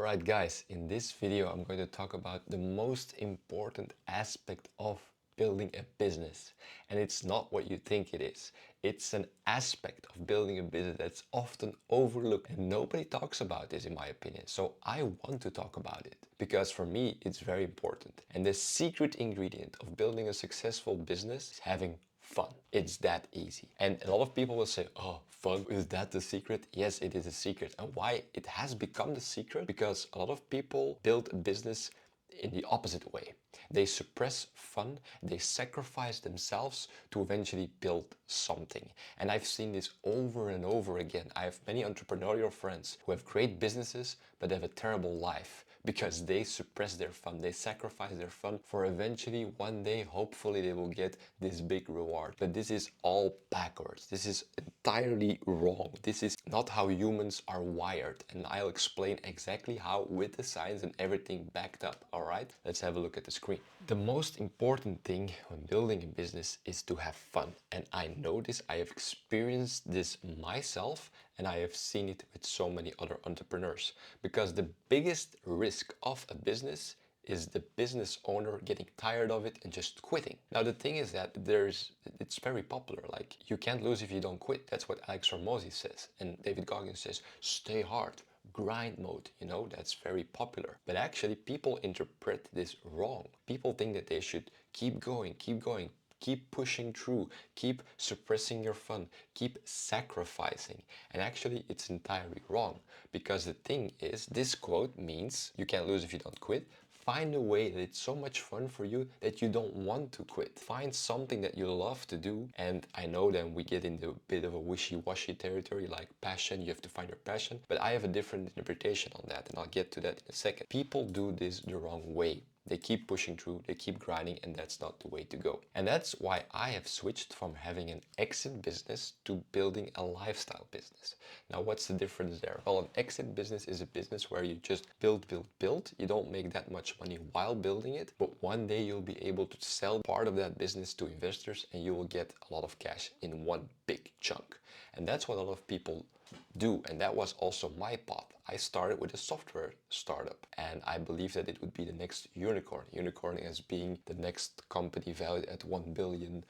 Alright guys, in this video I'm going to talk about the most important aspect of building a business. And it's not what you think it is. It's an aspect of building a business that's often overlooked and nobody talks about this in my opinion. So I want to talk about it because for me it's very important. And the secret ingredient of building a successful business is having fun. It's that easy. And a lot of people will say, oh, fun, is that the secret? Yes, it is a secret. And why it has become the secret? Because a lot of people build a business in the opposite way. They suppress fun, they sacrifice themselves to eventually build something. And I've seen this over and over again. I have many entrepreneurial friends who have great businesses, but they have a terrible life because they suppress their fun, they sacrifice their fun for eventually one day, hopefully they will get this big reward. But this is all backwards. This is entirely wrong. This is not how humans are wired. And I'll explain exactly how with the science and everything backed up. All right, let's have a look at the screen. The most important thing when building a business is to have fun. And I know this, I have experienced this myself and I have seen it with so many other entrepreneurs. Because the biggest risk of a business is the business owner getting tired of it and just quitting. Now the thing is that it's very popular, like you can't lose if you don't quit. That's what Alex Hormozi says. And David Goggins says, stay hard. Grind mode, you know, that's very popular. But actually people interpret this wrong. People think that they should keep going, keep pushing through, keep suppressing your fun, keep sacrificing. And actually it's entirely wrong, because the thing is, this quote means you can't lose if you don't quit. Find a way that it's so much fun for you that you don't want to quit. Find something that you love to do. And I know then we get into a bit of a wishy-washy territory, like passion, you have to find your passion. But I have a different interpretation on that, and I'll get to that in a second. People do this the wrong way. They keep pushing through, they keep grinding, and that's not the way to go. And that's why I have switched from having an exit business to building a lifestyle business. Now, what's the difference there? Well, an exit business is a business where you just build. You don't make that much money while building it, but one day you'll be able to sell part of that business to investors and you will get a lot of cash in one big chunk. And that's what a lot of people do, and that was also my path. I started with a software startup and I believed that it would be the next unicorn. Unicorn as being the next company valued at $1 billion.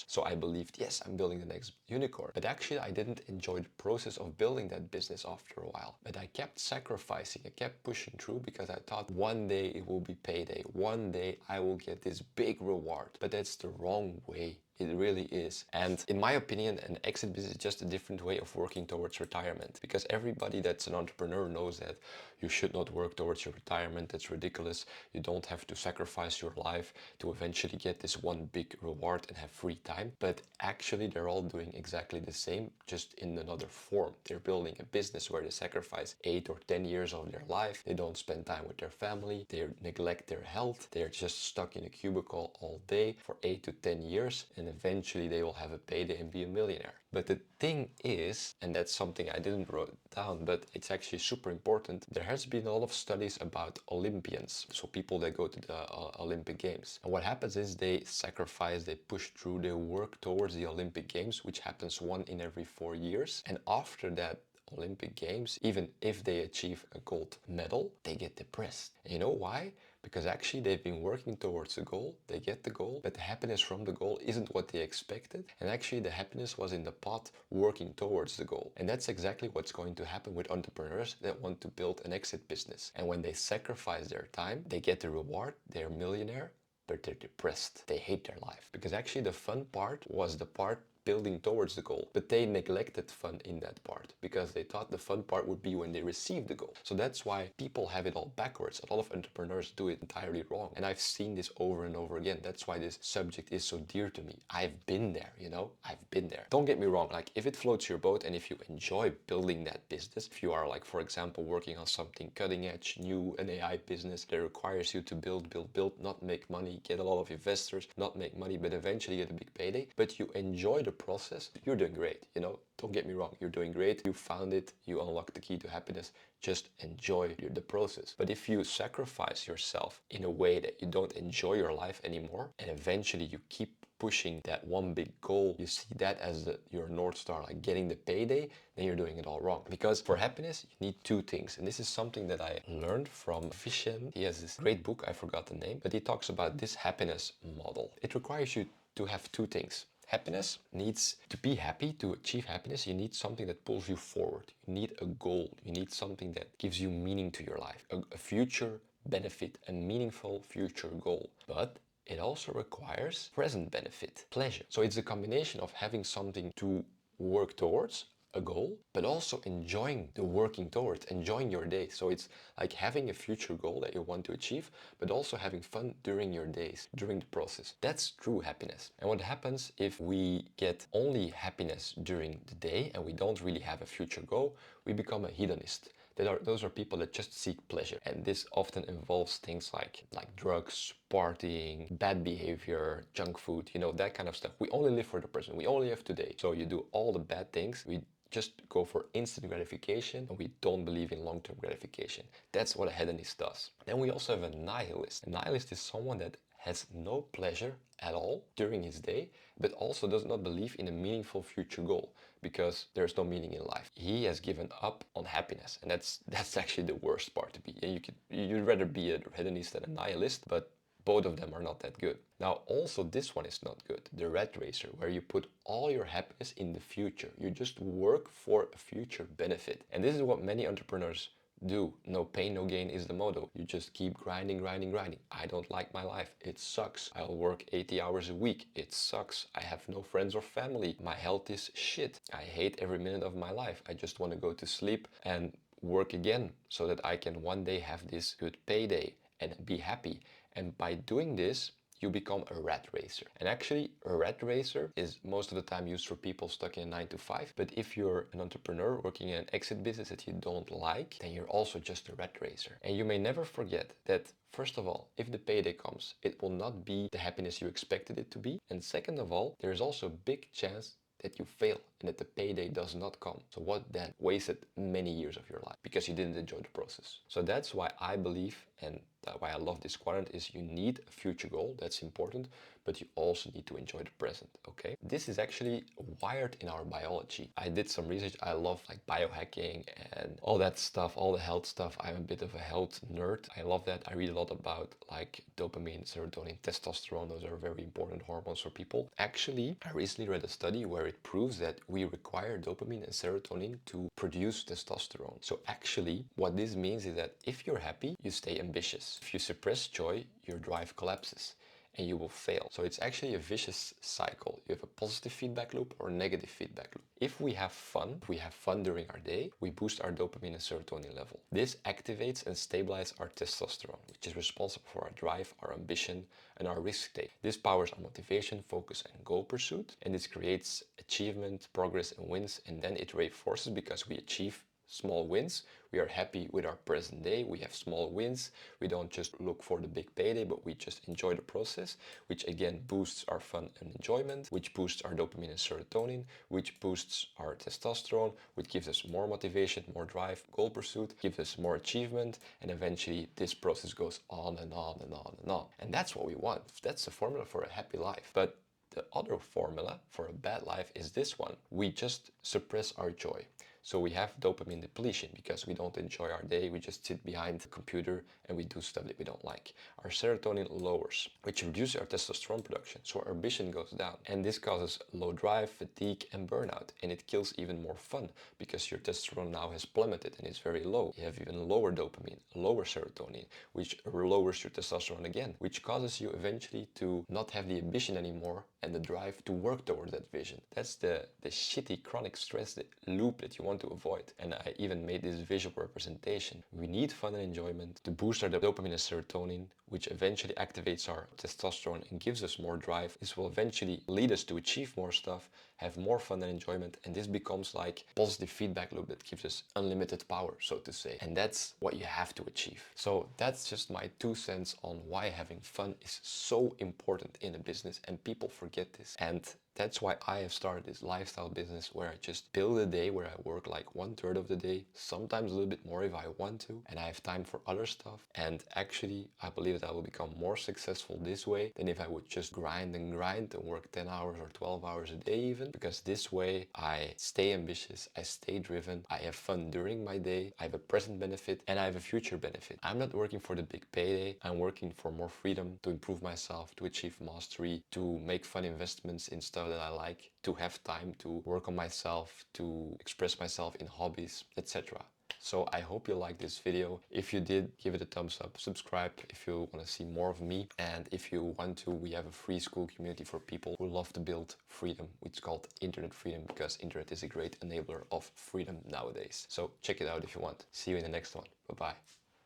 So I believed, yes, I'm building the next unicorn. But actually I didn't enjoy the process of building that business after a while. But I kept sacrificing, I kept pushing through because I thought one day it will be payday. One day I will get this big reward. But that's the wrong way. It really is. And in my opinion, an exit business is just a different way of working towards retirement, because everybody that's an entrepreneur knows that you should not work towards your retirement. That's ridiculous. You don't have to sacrifice your life to eventually get this one big reward and have free time. But actually they're all doing exactly the same, just in another form. They're building a business where they sacrifice 8 or 10 years of their life. They don't spend time with their family. They neglect their health. They're just stuck in a cubicle all day for 8 to 10 years. And eventually they will have a payday and be a millionaire. But the thing is, and that's something I didn't write down, but it's actually super important, there has been a lot of studies about Olympians, so people that go to the Olympic Games. And what happens is they sacrifice, they push through, they work towards the Olympic Games, which happens 1 in every 4 years. And after that Olympic Games, even if they achieve a gold medal, they get depressed. And you know why? Because actually they've been working towards a goal, they get the goal, but the happiness from the goal isn't what they expected. And actually the happiness was in the pot working towards the goal. And that's exactly what's going to happen with entrepreneurs that want to build an exit business. And when they sacrifice their time, they get the reward, they're a millionaire, but they're depressed. They hate their life. Because actually the fun part was the part building towards the goal, but they neglected fun in that part because they thought the fun part would be when they received the goal. So that's why people have it all backwards. A lot of entrepreneurs do it entirely wrong, and I've seen this over and over again. That's why this subject is so dear to me. I've been there, you know, I've been there. Don't get me wrong, like if it floats your boat and if you enjoy building that business, if you are like, for example, working on something cutting edge, new, an AI business that requires you to build, not make money, get a lot of investors, not make money, but eventually get a big payday, but you enjoy the process, you're doing great, you know? Don't get me wrong, you're doing great. You found it, you unlocked the key to happiness. Just enjoy the process. But if you sacrifice yourself in a way that you don't enjoy your life anymore, and eventually you keep pushing that one big goal, you see that as your North Star, like getting the payday, then you're doing it all wrong. Because for happiness, you need two things. And this is something that I learned from Vishen. He has this great book, I forgot the name, but he talks about this happiness model. It requires you to have two things. Happiness needs to be happy. To achieve happiness, you need something that pulls you forward. You need a goal. You need something that gives you meaning to your life, a future benefit, a meaningful future goal. But it also requires present benefit, pleasure. So it's a combination of having something to work towards, a goal, but also enjoying the working towards, enjoying your day. So it's like having a future goal that you want to achieve, but also having fun during your days, during the process. That's true happiness. And what happens if we get only happiness during the day and we don't really have a future goal, we become a hedonist. Those are people that just seek pleasure. And this often involves things like drugs, partying, bad behavior, junk food, you know, that kind of stuff. We only live for the present. We only have today. So you do all the bad things. We just go for instant gratification, and we don't believe in long-term gratification. That's what a hedonist does. Then we also have a nihilist. A nihilist is someone that has no pleasure at all during his day, but also does not believe in a meaningful future goal because there's no meaning in life. He has given up on happiness, and that's actually the worst part to be. And you'd rather be a hedonist than a nihilist, but both of them are not that good. Now, also this one is not good, the rat racer, where you put all your happiness in the future. You just work for a future benefit. And this is what many entrepreneurs do. No pain, no gain is the motto. You just keep grinding, grinding, grinding. I don't like my life. It sucks. I'll work 80 hours a week. It sucks. I have no friends or family. My health is shit. I hate every minute of my life. I just want to go to sleep and work again so that I can one day have this good payday and be happy. And by doing this, you become a rat racer. And actually, a rat racer is most of the time used for people stuck in a 9 to 5. But if you're an entrepreneur working in an exit business that you don't like, then you're also just a rat racer. And you may never forget that, first of all, if the payday comes, it will not be the happiness you expected it to be. And second of all, there is also a big chance that you fail and that the payday does not come. So what then? Wasted many years of your life because you didn't enjoy the process. So that's why I believe, and why I love this quadrant, is you need a future goal, that's important, but you also need to enjoy the present, okay? This is actually wired in our biology. I did some research. I love like biohacking and all that stuff, all the health stuff. I'm a bit of a health nerd. I love that. I read a lot about like dopamine, serotonin, testosterone. Those are very important hormones for people. Actually, I recently read a study where it proves that we require dopamine and serotonin to produce testosterone. So actually, what this means is that if you're happy, you stay ambitious. If you suppress joy, your drive collapses and you will fail. So it's actually a vicious cycle. You have a positive feedback loop or a negative feedback loop. If we have fun during our day, we boost our dopamine and serotonin level. This activates and stabilizes our testosterone, which is responsible for our drive, our ambition, and our risk take. This powers our motivation, focus, and goal pursuit, and this creates achievement, progress, and wins, and then it reinforces because we achieve small wins. We are happy with our present day. We have small wins. We don't just look for the big payday, but we just enjoy the process, which again boosts our fun and enjoyment, which boosts our dopamine and serotonin, which boosts our testosterone, which gives us more motivation, more drive, goal pursuit, gives us more achievement, and eventually this process goes on and on and on and on. And that's what we want. That's the formula for a happy life. But the other formula for a bad life is this one. We just suppress our joy. So we have dopamine depletion because we don't enjoy our day. We just sit behind the computer and we do stuff that we don't like. Our serotonin lowers, which reduces our testosterone production. So our ambition goes down. And this causes low drive, fatigue, and burnout. And it kills even more fun because your testosterone now has plummeted and is very low. You have even lower dopamine, lower serotonin, which lowers your testosterone again, which causes you eventually to not have the ambition anymore and the drive to work towards that vision. That's the shitty chronic stress, the loop that you want to avoid. And I even made this visual representation. We need fun and enjoyment to boost our dopamine and serotonin, which eventually activates our testosterone and gives us more drive. This will eventually lead us to achieve more stuff, have more fun and enjoyment, and this becomes like a positive feedback loop that gives us unlimited power, so to say. And that's what you have to achieve. So that's just my 2 cents on why having fun is so important in a business, and people forget this. And That's why I have started this lifestyle business where I just build a day where I work like 1/3 of the day, sometimes a little bit more if I want to, and I have time for other stuff. And actually, I believe that I will become more successful this way than if I would just grind and work 10 hours or 12 hours a day even, because this way I stay ambitious, I stay driven, I have fun during my day, I have a present benefit and I have a future benefit. I'm not working for the big payday, I'm working for more freedom to improve myself, to achieve mastery, to make fun investments in stuff that I like, to have time to work on myself, to express myself in hobbies, etc. So I hope you liked this video. If you did, give it a thumbs up, subscribe if you want to see more of me. And if you want to, we have a free school community for people who love to build freedom. It's called Internet Freedom because internet is a great enabler of freedom nowadays. So check it out if you want. See you in the next one. Bye-bye.